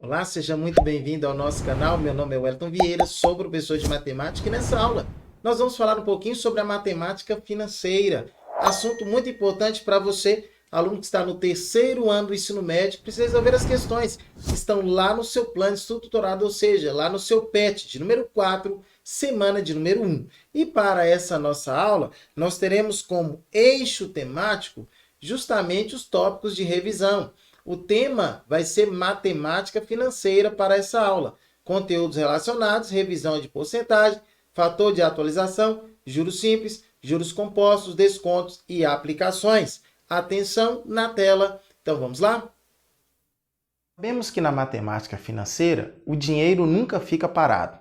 Olá, seja muito bem-vindo ao nosso canal. Meu nome é Wellington Vieira, sou professor de matemática e nessa aula nós vamos falar um pouquinho sobre a matemática financeira. Assunto muito importante para você, aluno que está no terceiro ano do ensino médio, precisa resolver as questões que estão lá no seu plano de estudo tutorado, ou seja, lá no seu PET de número 4, semana de número 1. E para essa nossa aula, nós teremos como eixo temático justamente os tópicos de revisão. O tema vai ser matemática financeira para essa aula. Conteúdos relacionados, revisão de porcentagem, fator de atualização, juros simples, juros compostos, descontos e aplicações. Atenção na tela. Então vamos lá? Sabemos que na matemática financeira o dinheiro nunca fica parado.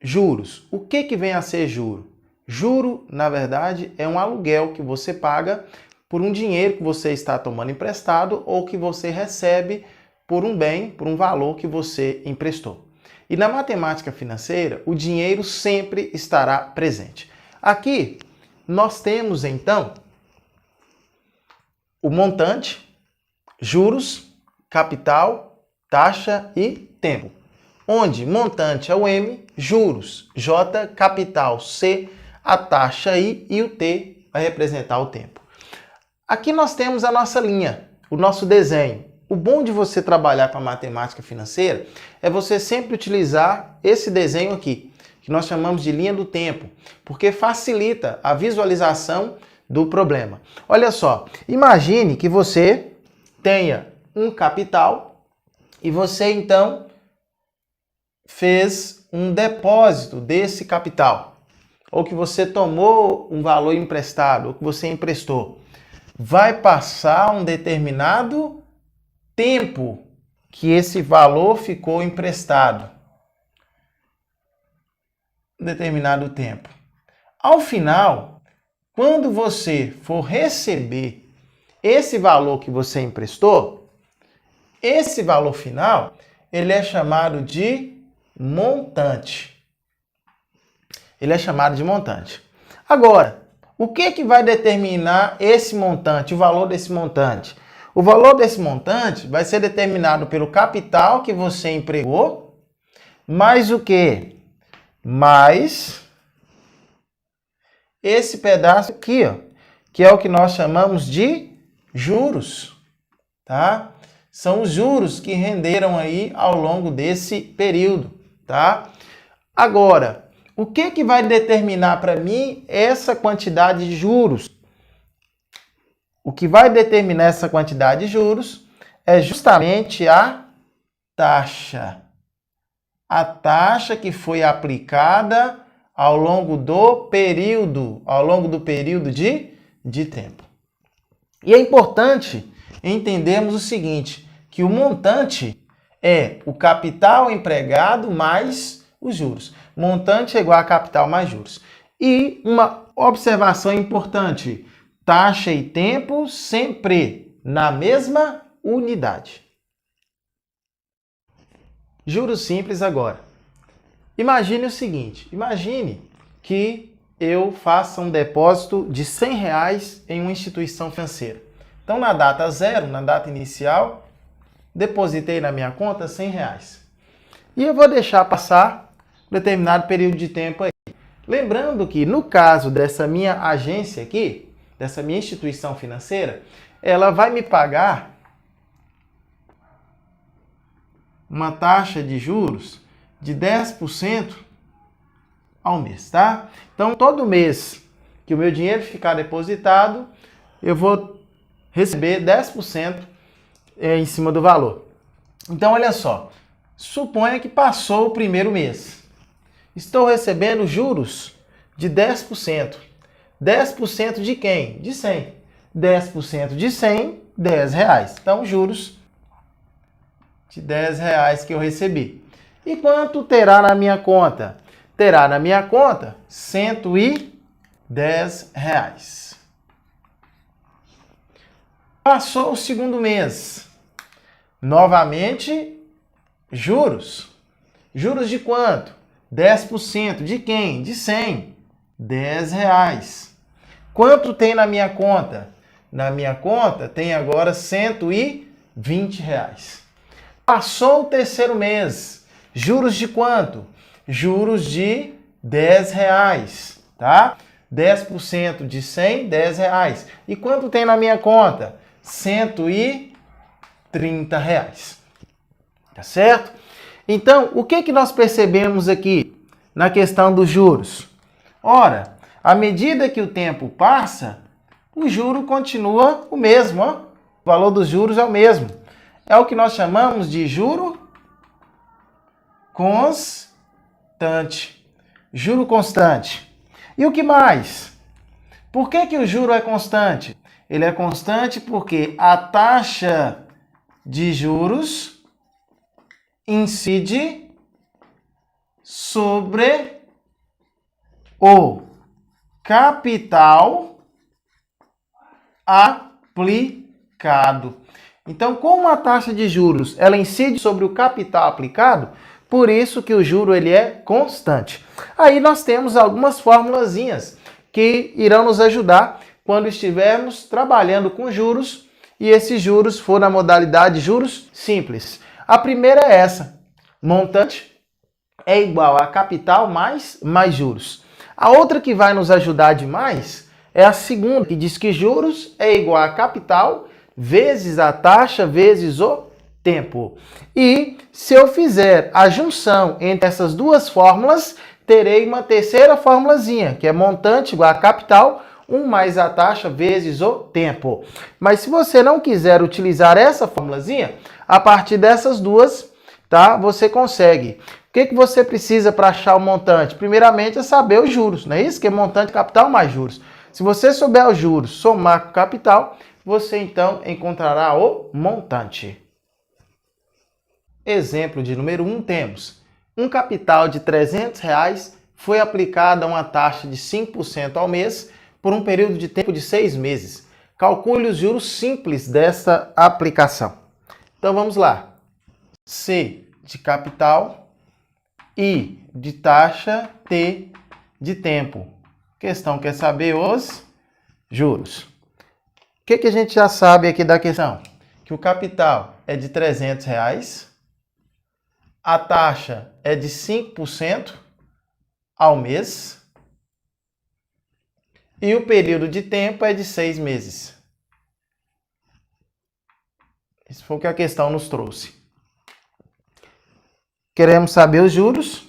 Juros. O que vem a ser juro? Juro, na verdade, é um aluguel que você paga por um dinheiro que você está tomando emprestado ou que você recebe por um bem, por um valor que você emprestou. E na matemática financeira, o dinheiro sempre estará presente. Aqui, nós temos, então, o montante, juros, capital, taxa e tempo. Onde montante é o M, juros, J, capital, C, a taxa I e o T vai representar o tempo. Aqui nós temos a nossa linha, o nosso desenho. O bom de você trabalhar com a matemática financeira é você sempre utilizar esse desenho aqui, que nós chamamos de linha do tempo, porque facilita a visualização do problema. Olha só, imagine que você tenha um capital e você então fez um depósito desse capital, ou que você tomou um valor emprestado, ou que você emprestou. Vai passar um determinado tempo que esse valor ficou emprestado. Um determinado tempo. Ao final, quando você for receber esse valor que você emprestou, esse valor final, ele é chamado de montante. Ele é chamado de montante. Agora, o que vai determinar esse montante, o valor desse montante? O valor desse montante vai ser determinado pelo capital que você empregou, mais o quê? Mais esse pedaço aqui, ó, que é o que nós chamamos de juros, tá? São os juros que renderam aí ao longo desse período, tá? Agora, o que vai determinar para mim essa quantidade de juros? O que vai determinar essa quantidade de juros é justamente a taxa. A taxa que foi aplicada ao longo do período, de tempo. E é importante entendermos o seguinte, que o montante é o capital empregado mais os juros. Montante é igual a capital mais juros. E uma observação importante, taxa e tempo sempre na mesma unidade. Juros simples agora. Imagine o seguinte, imagine que eu faça um depósito de R$100 em uma instituição financeira. Então, na data zero, na data inicial, depositei na minha conta R$100. E eu vou deixar passar determinado período de tempo aí. Lembrando que no caso dessa minha agência aqui, dessa minha instituição financeira, ela vai me pagar uma taxa de juros de 10% ao mês, tá? Então, todo mês que o meu dinheiro ficar depositado, eu vou receber 10% em cima do valor. Então, olha só, suponha que passou o primeiro mês. Estou recebendo juros de 10%. 10% de quem? De 100. 10% de 100, R$10. Então, juros de R$10 que eu recebi. E quanto terá na minha conta? Terá na minha conta R$110. Passou o segundo mês. Novamente, juros. Juros de quanto? 10%. De quem? De 100. R$10. Quanto tem na minha conta? Na minha conta tem agora R$120. Passou o terceiro mês. Juros de quanto? Juros de R$10, tá? 10% de 100, R$10. E quanto tem na minha conta? R$130. Tá certo? Então, o que nós percebemos aqui na questão dos juros? Ora, à medida que o tempo passa, o juro continua o mesmo, ó. O valor dos juros é o mesmo. É o que nós chamamos de juro constante. Juro constante. E o que mais? Por que o juro é constante? Ele é constante porque a taxa de juros incide sobre o capital aplicado. Então, como a taxa de juros ela incide sobre o capital aplicado, por isso que o juro ele é constante. Aí nós temos algumas formulazinhas que irão nos ajudar quando estivermos trabalhando com juros e esses juros for na modalidade juros simples. A primeira é essa: montante é igual a capital mais juros. A outra que vai nos ajudar demais é a segunda, que diz que juros é igual a capital vezes a taxa vezes o tempo. E se eu fizer a junção entre essas duas fórmulas, terei uma terceira formulazinha, que é montante igual a capital, 1 mais a taxa vezes o tempo. Mas se você não quiser utilizar essa formulazinha, a partir dessas duas, tá, você consegue. O que você precisa para achar o montante? Primeiramente é saber os juros, não é isso? Que é montante capital mais juros. Se você souber os juros, somar com o capital, você então encontrará o montante. Exemplo de número 1, temos um capital de R$300 foi aplicado a uma taxa de 5% ao mês por um período de tempo de 6 meses. Calcule os juros simples dessa aplicação. Então vamos lá. C de capital, I de taxa, T de tempo. A questão quer saber os juros. O que a gente já sabe aqui da questão? Que o capital é de R$300, a taxa é de 5% ao mês e o período de tempo é de 6 meses. Isso foi o que a questão nos trouxe. Queremos saber os juros.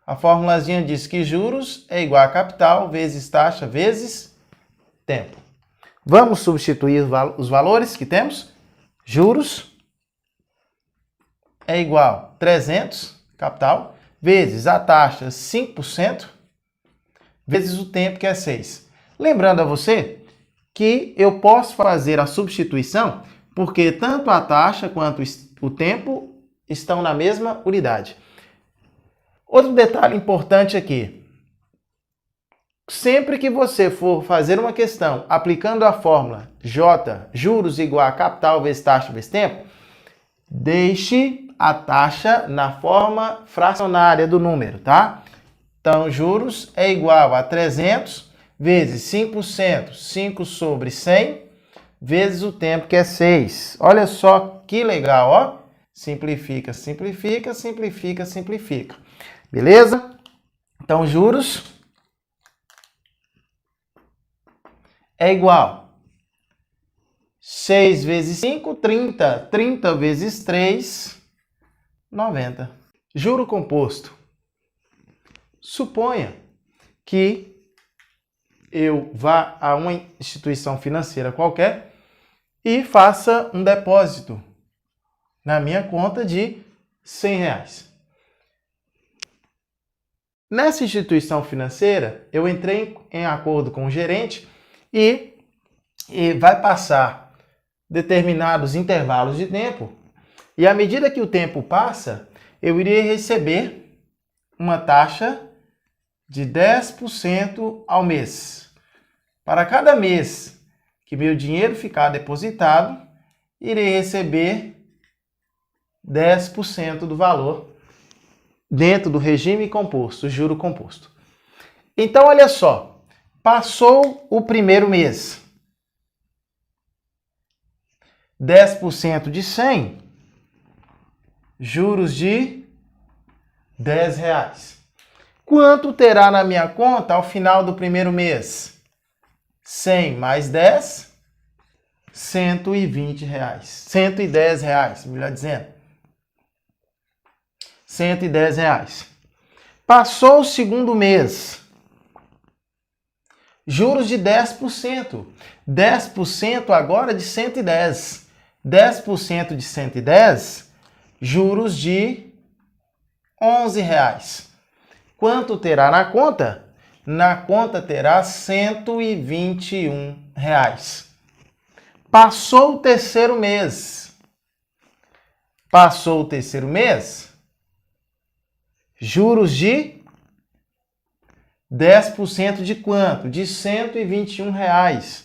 A formulazinha diz que juros é igual a capital vezes taxa vezes tempo. Vamos substituir os valores que temos. Juros é igual a 300, capital, vezes a taxa 5%, vezes o tempo, que é 6. Lembrando a você que eu posso fazer a substituição porque tanto a taxa quanto o tempo estão na mesma unidade. Outro detalhe importante aqui. Sempre que você for fazer uma questão aplicando a fórmula J, juros igual a capital vezes taxa vezes tempo, deixe a taxa na forma fracionária do número, tá? Então, juros é igual a 300 vezes 5%, 5 sobre 100, vezes o tempo, que é 6. Olha só que legal, ó. Simplifica, simplifica, simplifica, simplifica. Beleza? Então, juros é igual 6 vezes 5, 30. 30 vezes 3, 90. Juro composto. Suponha que eu vá a uma instituição financeira qualquer e faça um depósito na minha conta de R$100. Nessa instituição financeira, eu entrei em acordo com o gerente e vai passar determinados intervalos de tempo, e à medida que o tempo passa, eu iria receber uma taxa de 10% ao mês. Para cada mês que meu dinheiro ficar depositado, irei receber 10% do valor dentro do regime composto, juro composto. Então, olha só, passou o primeiro mês. 10% de 100 juros de R$10. Quanto terá na minha conta ao final do primeiro mês? 100 mais 10, R$120. R$110, melhor dizendo. R$110. Passou o segundo mês. Juros de 10%. 10% agora de 110. 10% de 110, juros de R$11. Quanto terá na conta? Na conta terá R$121. Passou o terceiro mês. Passou o terceiro mês, juros de 10% de quanto? De R$121.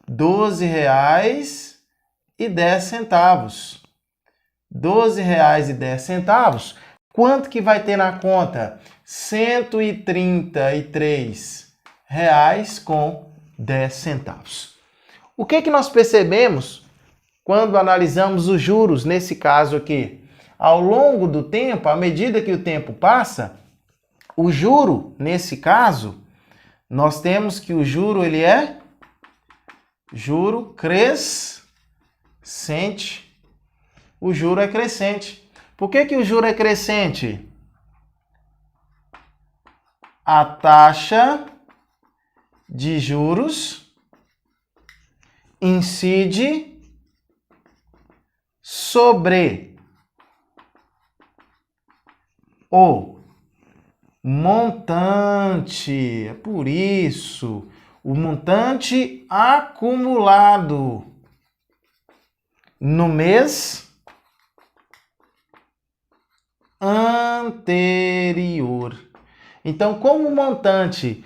R$12,10. R$12,10. Quanto que vai ter na conta? R$133,10. O que nós percebemos quando analisamos os juros nesse caso aqui? Ao longo do tempo, à medida que o tempo passa, o juro, nesse caso, nós temos que o juro ele é juro crescente. O juro é crescente. Por que o juro é crescente? A taxa de juros incide sobre o montante. É por isso, o montante acumulado no mês anterior. Então, como o montante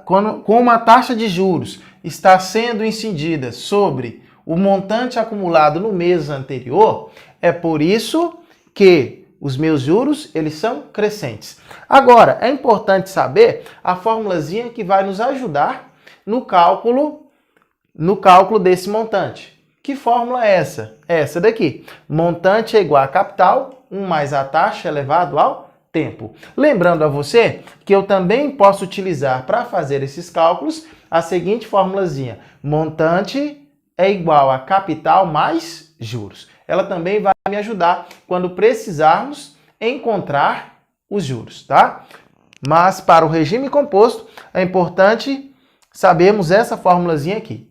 como a taxa de juros está sendo incidida sobre o montante acumulado no mês anterior, é por isso que os meus juros, eles são crescentes. Agora, é importante saber a formulazinha que vai nos ajudar no cálculo desse montante. Que fórmula é essa? É essa daqui. Montante é igual a capital, 1 mais a taxa elevado ao tempo. Lembrando a você que eu também posso utilizar para fazer esses cálculos a seguinte formulazinha. Montante é igual a capital mais juros. Ela também vai me ajudar quando precisarmos encontrar os juros, tá? Mas para o regime composto é importante sabermos essa formulazinha aqui.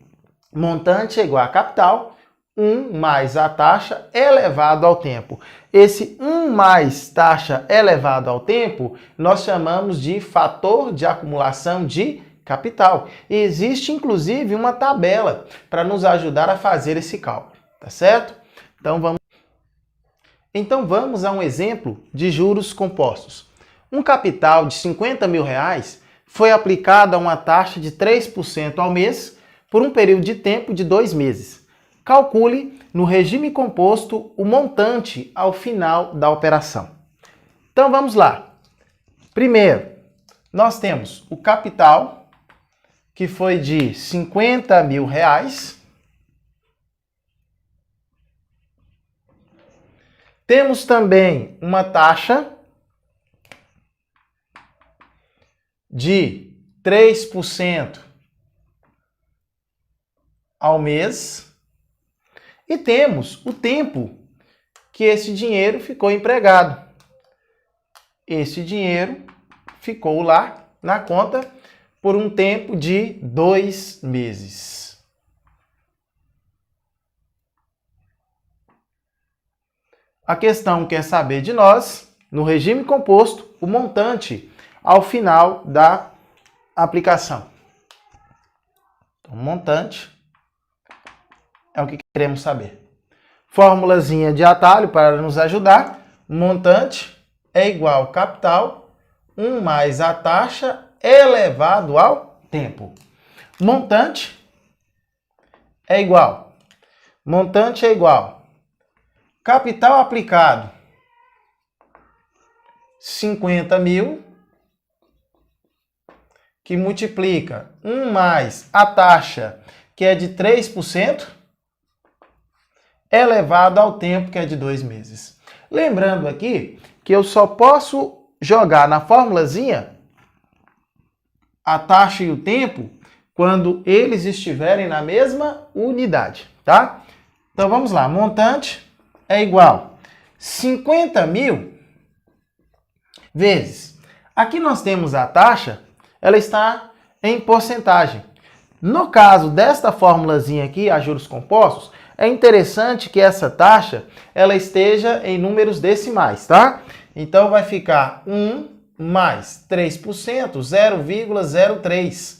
Montante é igual a capital, 1 mais a taxa elevado ao tempo. Esse 1 mais taxa elevado ao tempo, nós chamamos de fator de acumulação de capital. E existe, inclusive, uma tabela para nos ajudar a fazer esse cálculo, tá certo? Então vamos a um exemplo de juros compostos. Um capital de R$50 mil foi aplicado a uma taxa de 3% ao mês por um período de tempo de 2 meses. Calcule, no regime composto, o montante ao final da operação. Então vamos lá. Primeiro, nós temos o capital, que foi de R$50 mil. Temos também uma taxa de 3% ao mês. E temos o tempo que esse dinheiro ficou empregado. Esse dinheiro ficou lá na conta por um tempo de 2 meses. A questão quer saber de nós, no regime composto, o montante ao final da aplicação. Então, montante é o que queremos saber. Formulazinha de atalho para nos ajudar. Montante é igual ao capital, 1 mais a taxa elevado ao tempo. Montante é igual. Montante é igual. Capital aplicado, 50 mil, que multiplica 1 mais a taxa, que é de 3%, elevado ao tempo, que é de 2 meses. Lembrando aqui que eu só posso jogar na formulazinha a taxa e o tempo quando eles estiverem na mesma unidade, tá? Então vamos lá, montante é igual 50 mil vezes. Aqui nós temos a taxa, ela está em porcentagem. No caso desta formulazinha aqui, a juros compostos, é interessante que essa taxa ela esteja em números decimais, tá? Então vai ficar 1 mais 3%, 0,03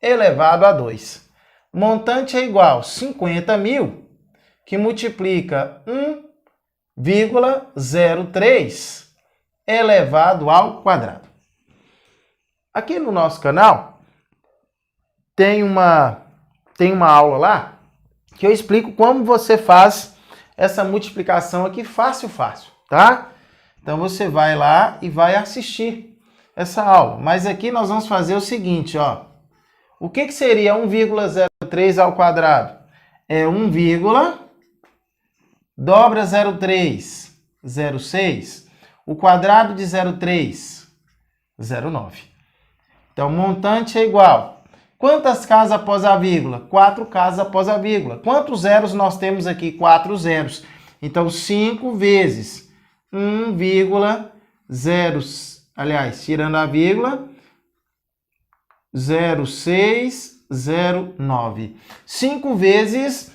elevado a 2. Montante é igual a 50 mil, que multiplica 1,03 elevado ao quadrado. Aqui no nosso canal tem uma aula lá que eu explico como você faz essa multiplicação aqui fácil, tá? Então você vai lá e vai assistir essa aula. Mas aqui nós vamos fazer o seguinte, ó. O que seria 1,03 ao quadrado? É 1, dobra 0,3, 0,6. O quadrado de 0,3, 0,9. Então, montante é igual. Quantas casas após a vírgula? 4 casas após a vírgula. Quantos zeros nós temos aqui? 4 zeros. Então, 5 vezes 1,0, aliás, tirando a vírgula, 0,609. 5 vezes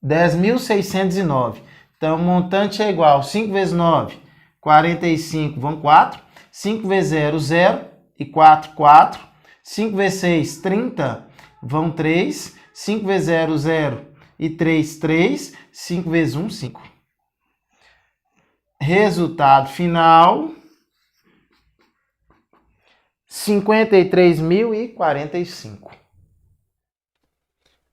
10.609. Então, montante é igual. 5 vezes 9, 45, vão 4. 5 vezes 0, 0. E 4, 4. 5 vezes 6, 30, vão 3. 5 vezes 0, 0. E 3, 3. 5 vezes 1, 5. Resultado final, 53.045.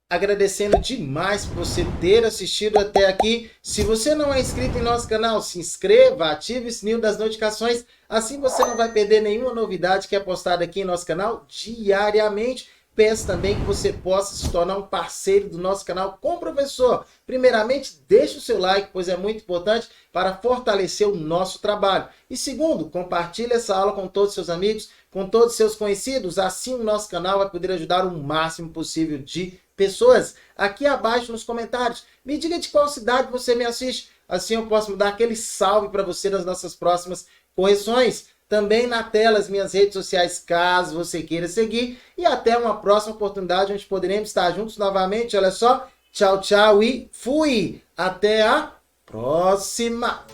Agradecendo demais por você ter assistido até aqui. Se você não é inscrito em nosso canal, se inscreva, ative o sininho das notificações. Assim você não vai perder nenhuma novidade que é postada aqui em nosso canal diariamente. Peço também que você possa se tornar um parceiro do nosso canal com o professor. Primeiramente, deixe o seu like, pois é muito importante para fortalecer o nosso trabalho. E segundo, compartilhe essa aula com todos os seus amigos, com todos os seus conhecidos. Assim o nosso canal vai poder ajudar o máximo possível de pessoas. Aqui abaixo nos comentários, me diga de qual cidade você me assiste. Assim eu posso dar aquele salve para você nas nossas próximas correções. Também na tela as minhas redes sociais, caso você queira seguir. E até uma próxima oportunidade, onde poderemos estar juntos novamente. Olha só, tchau, tchau e fui! Até a próxima!